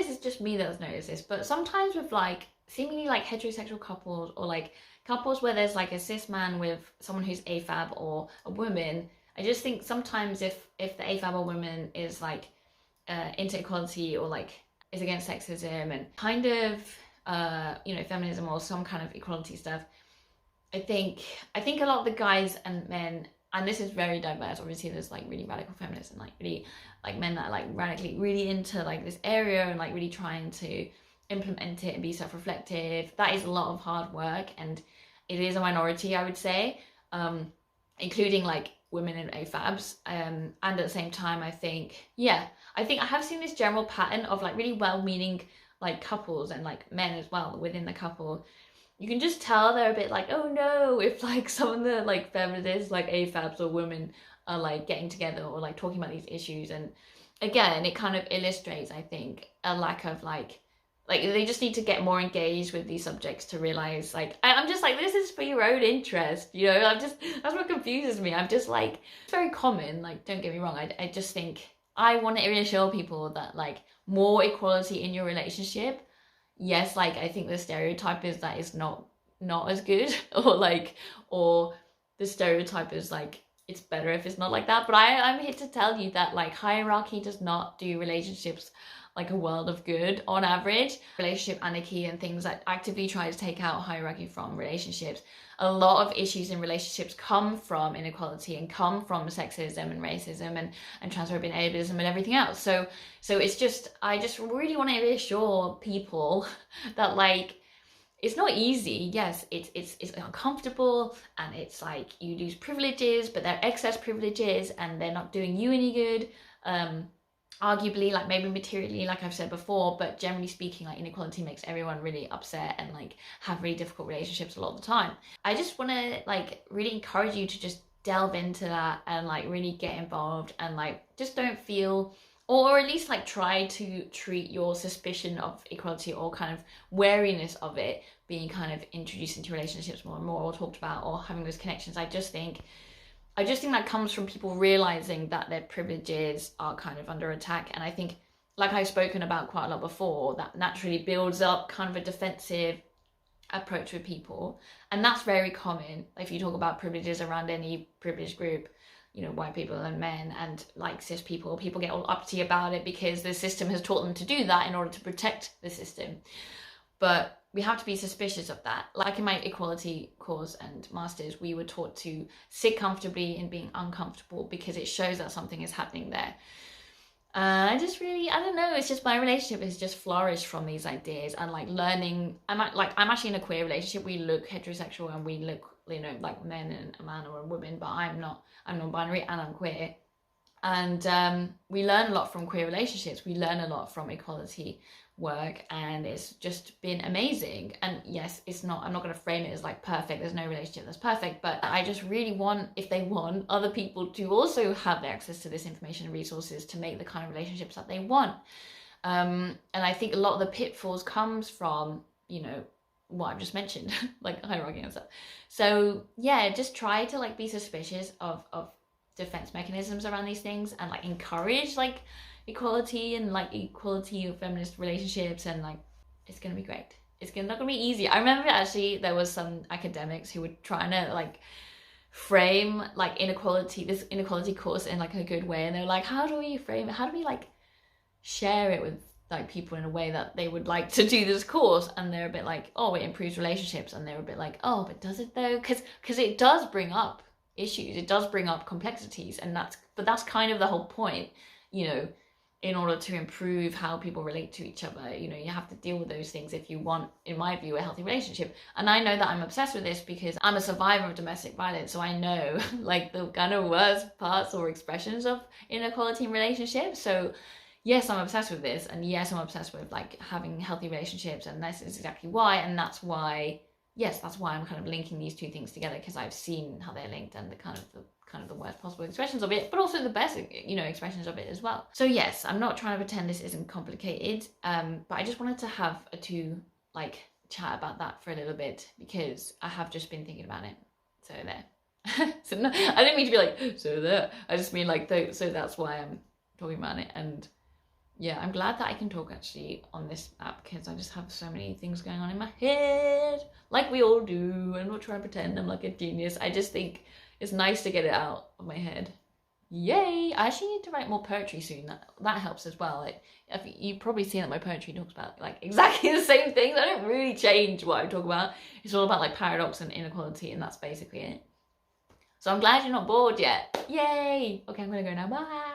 this is just me that's noticed this, but sometimes with like seemingly like heterosexual couples, or like couples where there's like a cis man with someone who's AFAB or a woman, I just think sometimes if the AFAB or woman is like into equality, or like is against sexism and kind of feminism or some kind of equality stuff, I think a lot of the guys and men, and this is very diverse, obviously there's like really radical feminists and like really like men that are like radically really into like this area and like really trying to implement it and be self-reflective. That is a lot of hard work, and it is a minority, I would say, including like women and AFABs. And at the same time, I think I have seen this general pattern of like really well-meaning like couples and like men as well within the couple. You can just tell they're a bit like, oh no, if like some of the like feminists, like AFABs or women, are like getting together or like talking about these issues. And again, it kind of illustrates, I think, a lack of like they just need to get more engaged with these subjects to realize like I'm just like, this is for your own interest, you know. That's what confuses me. I'm just like, it's very common, like don't get me wrong, I just think I want to reassure people that like more equality in your relationship. Yes, like I think the stereotype is that it's not as good or the stereotype is like it's better if it's not like that. But I'm here to tell you that like hierarchy does not do relationships like a world of good on average. Relationship anarchy and things that actively try to take out hierarchy from relationships. A lot of issues in relationships come from inequality and come from sexism and racism and transphobia and ableism and everything else. So it's just, I just really want to reassure people that like, it's not easy. Yes, it's uncomfortable, and it's like you lose privileges, but they're excess privileges and they're not doing you any good. Arguably, like maybe materially, like I've said before, but generally speaking, like inequality makes everyone really upset and like have really difficult relationships a lot of the time. I just want to like really encourage you to just delve into that and like really get involved, and like just don't feel, or at least like try to treat your suspicion of equality or kind of wariness of it being kind of introduced into relationships more and more, or talked about, or having those connections. I just think that comes from people realizing that their privileges are kind of under attack. And I think, like I've spoken about quite a lot before, that naturally builds up kind of a defensive approach with people. And that's very common. If you talk about privileges around any privileged group, you know, white people and men and like cis people get all uppity about it because the system has taught them to do that in order to protect the system. But we have to be suspicious of that. Like in my equality course and masters, we were taught to sit comfortably in being uncomfortable because it shows that something is happening there. I don't know, it's just my relationship has just flourished from these ideas and like learning. I'm actually in a queer relationship. We look heterosexual and we look, you know, like men and a man or a woman, but I'm non-binary and I'm queer. And we learn a lot from queer relationships. We learn a lot from equality work, and it's just been amazing. And yes, I'm not going to frame it as like perfect. There's no relationship that's perfect, but I just really want, if they want, other people to also have the access to this information and resources to make the kind of relationships that they want. And I think a lot of the pitfalls comes from, you know, what I've just mentioned, like hierarchy and stuff. So yeah, just try to like be suspicious of defense mechanisms around these things, and like encourage like equality and like equality of feminist relationships, and like it's gonna be great. It's not gonna be easy. I remember actually there was some academics who were trying to like frame like this inequality course in like a good way, and they're like, how do we frame it? How do we like share it with like people in a way that they would like to do this course? And they're a bit like, oh, it improves relationships, and they're a bit like, oh, but does it though? Because it does bring up issues, it does bring up complexities, and that's kind of the whole point, you know. In order to improve how people relate to each other, you know, you have to deal with those things if you want, in my view, a healthy relationship. And I know that I'm obsessed with this because I'm a survivor of domestic violence, so I know like the kind of worst parts or expressions of inequality in relationships. So yes, I'm obsessed with this, and yes, I'm obsessed with like having healthy relationships, and this is exactly why. And that's why I'm kind of linking these two things together, because I've seen how they're linked and the kind of the worst possible expressions of it, but also the best, you know, expressions of it as well. So yes, I'm not trying to pretend this isn't complicated, but I just wanted to have to like chat about that for a little bit, because I have just been thinking about it. So there. So no, I didn't mean to be like, so there. I just mean like, so that's why I'm talking about it. And Yeah, I'm glad that I can talk actually on this app because I just have so many things going on in my head, like we all do. I'm not trying to pretend I'm like a genius. I just think it's nice to get it out of my head. Yay! I actually need to write more poetry soon. That helps as well. Like, if you've probably seen that my poetry talks about like exactly the same things. I don't really change what I talk about. It's all about like paradox and inequality, and that's basically it. So I'm glad you're not bored yet. Yay! Okay, I'm gonna go now. Bye.